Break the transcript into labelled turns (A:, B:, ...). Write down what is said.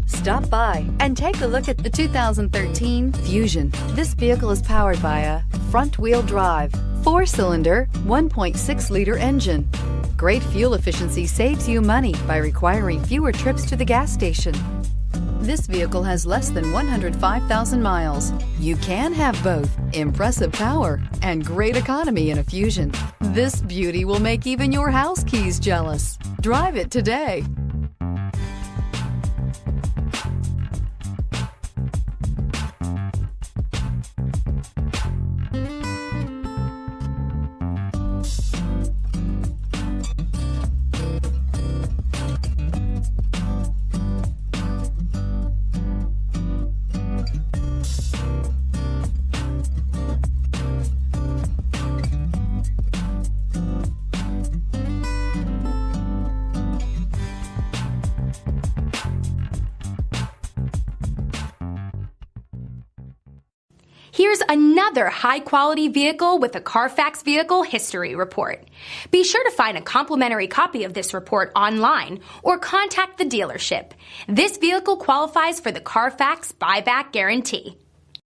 A: Stop by and take a look at the 2013 Fusion. This vehicle is powered by a front-wheel drive, 4-cylinder, 1.6-liter engine. Great fuel efficiency saves you money by requiring fewer trips to the gas station. This vehicle has less than 105,000 miles. You can have both impressive power and great economy in a Fusion. This beauty will make even your house keys jealous. Drive it today.
B: Here's another high-quality vehicle with a Carfax Vehicle History Report. Be sure to find a complimentary copy of this report online or contact the dealership. This vehicle qualifies for the Carfax Buyback Guarantee.